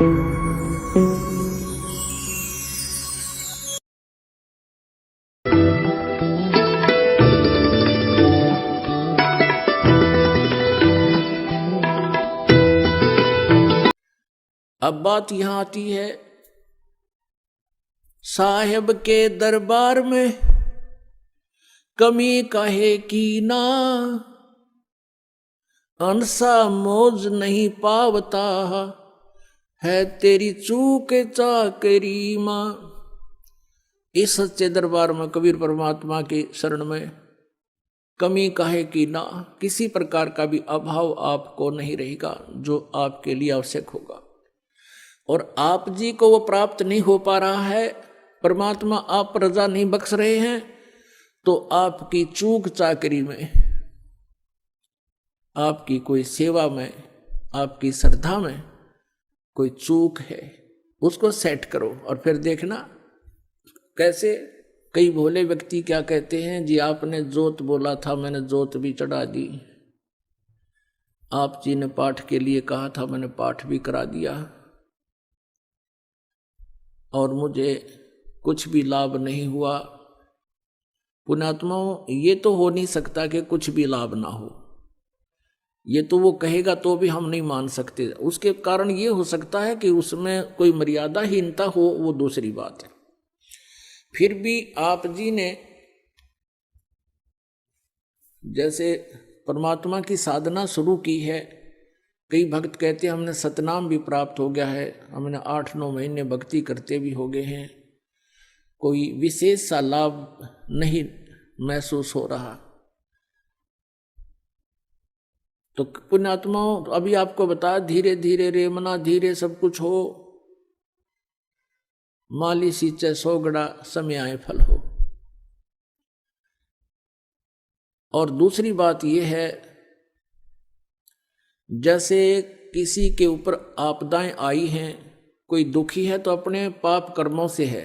अब बात यहां आती है, साहेब के दरबार में कमी काहे की ना, अंसा मौज नहीं पावता है तेरी चूक चाकरी मां। इस सच्चे दरबार में कबीर परमात्मा की शरण में कमी काहे की ना, किसी प्रकार का भी अभाव आपको नहीं रहेगा जो आपके लिए आवश्यक होगा। और आप जी को वो प्राप्त नहीं हो पा रहा है, परमात्मा आप रजा नहीं बख्श रहे हैं, तो आपकी चूक चाकरी में, आपकी कोई सेवा में, आपकी श्रद्धा में कोई चूक है, उसको सेट करो। और फिर देखना कैसे कई भोले व्यक्ति क्या कहते हैं, जी आपने जोत बोला था, मैंने जोत भी चढ़ा दी, आप जी ने पाठ के लिए कहा था, मैंने पाठ भी करा दिया, और मुझे कुछ भी लाभ नहीं हुआ। पुण्यात्माओं, ये तो हो नहीं सकता कि कुछ भी लाभ ना हो, ये तो वो कहेगा तो भी हम नहीं मान सकते। उसके कारण ये हो सकता है कि उसमें कोई मर्यादाहीनता हो, वो दूसरी बात है। फिर भी आप जी ने जैसे परमात्मा की साधना शुरू की है, कई भक्त कहते हैं हमने सतनाम भी प्राप्त हो गया है, हमने 8-9 महीने भक्ति करते भी हो गए हैं, कोई विशेष सा लाभ नहीं महसूस हो रहा। तो पुण्यात्माओं, अभी आपको बता, धीरे धीरे रे मना धीरे सब कुछ हो, माली सींचे 100 गड़ा समय आए फल हो। और दूसरी बात यह है, जैसे किसी के ऊपर आपदाएं आई हैं, कोई दुखी है तो अपने पाप कर्मों से है,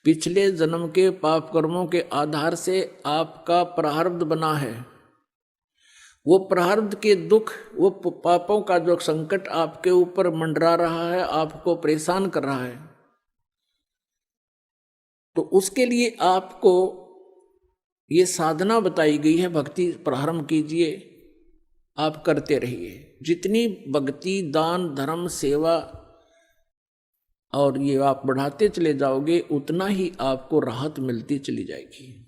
पिछले जन्म के पाप कर्मों के आधार से आपका प्रारब्ध बना है, वो प्रारब्ध के दुख, वो पापों का जो संकट आपके ऊपर मंडरा रहा है, आपको परेशान कर रहा है, तो उसके लिए आपको ये साधना बताई गई है, भक्ति प्रारंभ कीजिए, आप करते रहिए। जितनी भक्ति, दान, धर्म, सेवा और ये आप बढ़ाते चले जाओगे, उतना ही आपको राहत मिलती चली जाएगी।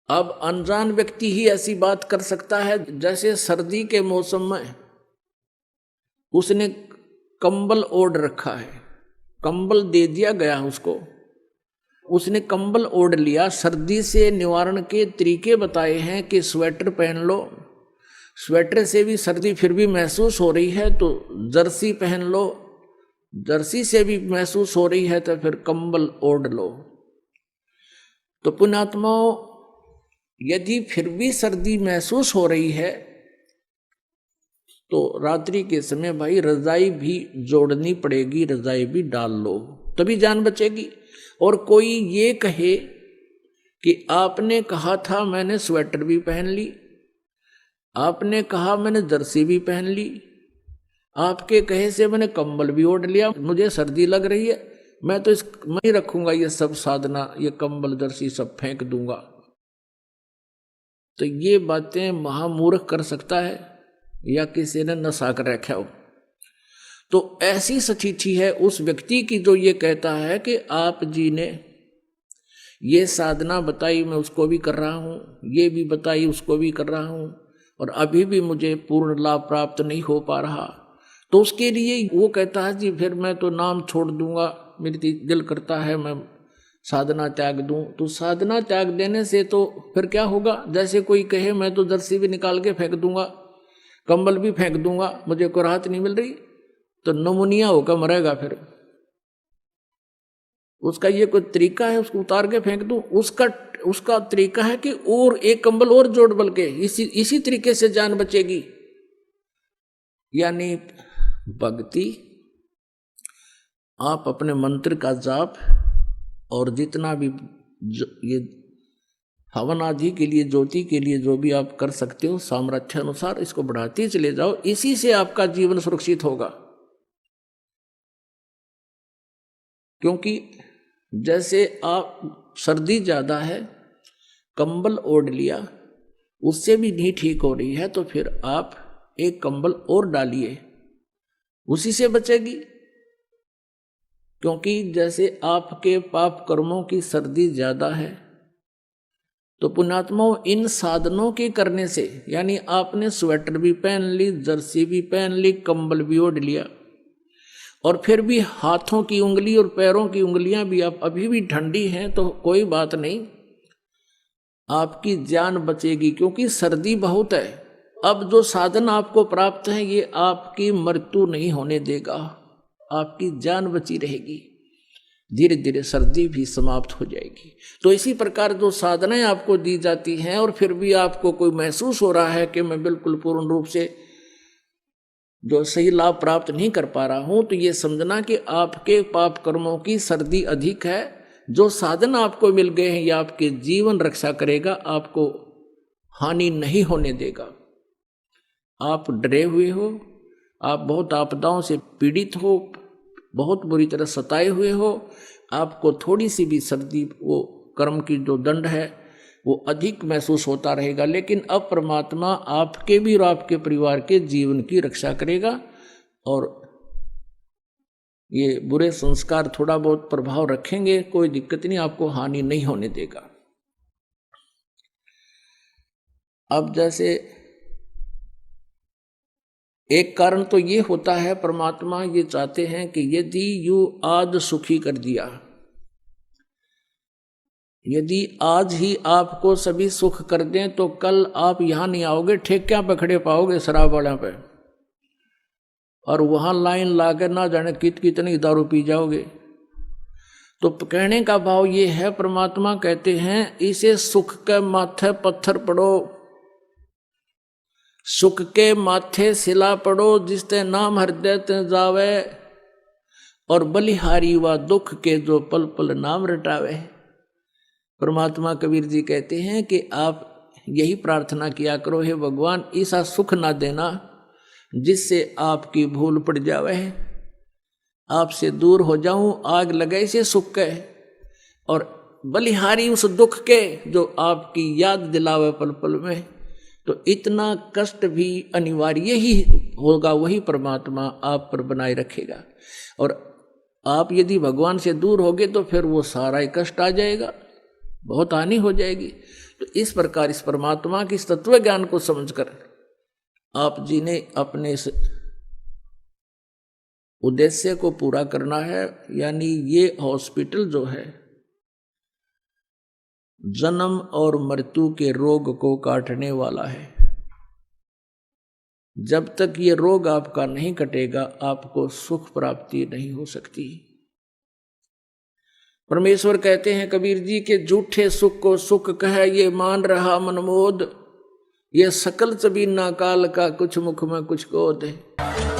अब अनजान व्यक्ति ही ऐसी बात कर सकता है, जैसे सर्दी के मौसम में उसने कंबल ओढ़ रखा है, कंबल दे दिया गया उसको, उसने कंबल ओढ़ लिया, सर्दी से निवारण के तरीके बताए हैं कि स्वेटर पहन लो, स्वेटर से भी सर्दी फिर भी महसूस हो रही है तो जर्सी पहन लो, जर्सी से भी महसूस हो रही है तो फिर कंबल ओढ़ लो। तो पुण्यात्माओं, यदि फिर भी सर्दी महसूस हो रही है तो रात्रि के समय भाई रजाई भी जोड़नी पड़ेगी, रजाई भी डाल लो, तभी जान बचेगी। और कोई ये कहे कि आपने कहा था मैंने स्वेटर भी पहन ली, आपने कहा मैंने जर्सी भी पहन ली, आपके कहे से मैंने कंबल भी ओढ़ लिया, मुझे सर्दी लग रही है, मैं तो मैं ही रखूंगा ये सब साधना, ये कंबल जर्सी सब फेंक दूंगा। तो ये बातें महामूर्ख कर सकता है या किसी ने नशा कर रखा हो। तो ऐसी सचीठी है उस व्यक्ति की जो ये कहता है कि आप जी ने ये साधना बताई, मैं उसको भी कर रहा हूँ, ये भी बताई उसको भी कर रहा हूँ, और अभी भी मुझे पूर्ण लाभ प्राप्त नहीं हो पा रहा। तो उसके लिए वो कहता है जी फिर मैं तो नाम छोड़ दूंगा, मेरी दिल करता है मैं साधना त्याग दूं। तो साधना त्याग देने से तो फिर क्या होगा, जैसे कोई कहे मैं तो जर्सी भी निकाल के फेंक दूंगा, कंबल भी फेंक दूंगा, मुझे को राहत नहीं मिल रही, तो नमूनिया होकर मरेगा। फिर उसका ये कोई तरीका है उसको उतार के फेंक दूं, उसका तरीका है कि और एक कंबल और जोड़, बल्कि इसी तरीके से जान बचेगी। यानी भक्ति, आप अपने मंत्र का जाप और जितना भी ये हवन आदि के लिए, ज्योति के लिए जो भी आप कर सकते हो सामर्थ्य अनुसार इसको बढ़ाते चले जाओ, इसी से आपका जीवन सुरक्षित होगा। क्योंकि जैसे आप सर्दी ज्यादा है, कंबल ओढ़ लिया, उससे भी नहीं ठीक हो रही है, तो फिर आप एक कंबल और डालिए, उसी से बचेगी। क्योंकि जैसे आपके पाप कर्मों की सर्दी ज्यादा है, तो पुण्यात्माओं इन साधनों के करने से, यानी आपने स्वेटर भी पहन ली, जर्सी भी पहन ली, कंबल भी ओढ़ लिया, और फिर भी हाथों की उंगली और पैरों की उंगलियां भी आप अभी भी ठंडी हैं, तो कोई बात नहीं, आपकी जान बचेगी, क्योंकि सर्दी बहुत है। अब जो साधन आपको प्राप्त है ये आपकी मृत्यु नहीं होने देगा, आपकी जान बची रहेगी, धीरे धीरे सर्दी भी समाप्त हो जाएगी। तो इसी प्रकार जो साधनाएं आपको दी जाती हैं और फिर भी आपको कोई महसूस हो रहा है कि मैं बिल्कुल पूर्ण रूप से जो सही लाभ प्राप्त नहीं कर पा रहा हूं, तो ये समझना कि आपके पाप कर्मों की सर्दी अधिक है। जो साधन आपको मिल गए हैं ये आपके जीवन रक्षा करेगा, आपको हानि नहीं होने देगा। आप डरे हुए हो, आप बहुत आपदाओं से पीड़ित हो, बहुत बुरी तरह सताए हुए हो, आपको थोड़ी सी भी सर्दी, वो कर्म की जो दंड है वो अधिक महसूस होता रहेगा, लेकिन अब परमात्मा आपके भी और आपके परिवार के जीवन की रक्षा करेगा, और ये बुरे संस्कार थोड़ा बहुत प्रभाव रखेंगे, कोई दिक्कत नहीं, आपको हानि नहीं होने देगा। अब जैसे एक कारण तो ये होता है, परमात्मा ये चाहते हैं कि यदि यू आज सुखी कर दिया, यदि आज ही आपको सभी सुख कर दें, तो कल आप यहां नहीं आओगे, ठेकियां पे खड़े पाओगे शराब वाले पे, और वहां लाइन लाकर ना जाने कितनी दारू पी जाओगे। तो कहने का भाव ये है, परमात्मा कहते हैं इसे सुख के माथे पत्थर पड़ो, सुख के माथे सिला पड़ो, जिसते नाम हृदय ते जावे, और बलिहारी व दुख के जो पल पल नाम रटावे। परमात्मा कबीर जी कहते हैं कि आप यही प्रार्थना किया करो, हे भगवान ऐसा सुख ना देना जिससे आपकी भूल पड़ जावे, आपसे दूर हो जाऊं, आग लगे से सुख के, और बलिहारी उस दुख के जो आपकी याद दिलावे पल पल में। तो इतना कष्ट भी अनिवार्य ही होगा, वही परमात्मा आप पर बनाए रखेगा, और आप यदि भगवान से दूर होगे तो फिर वो सारा ही कष्ट आ जाएगा, बहुत हानि हो जाएगी। तो इस प्रकार इस परमात्मा की तत्व ज्ञान को समझकर आप जी ने अपने इस उद्देश्य को पूरा करना है, यानी ये हॉस्पिटल जो है जन्म और मृत्यु के रोग को काटने वाला है। जब तक ये रोग आपका नहीं कटेगा, आपको सुख प्राप्ति नहीं हो सकती। परमेश्वर कहते हैं कबीर जी के झूठे सुख को सुख कह, ये मान रहा मनमोद, ये सकल चबीना काल का, कुछ मुख में कुछ क्रोध है।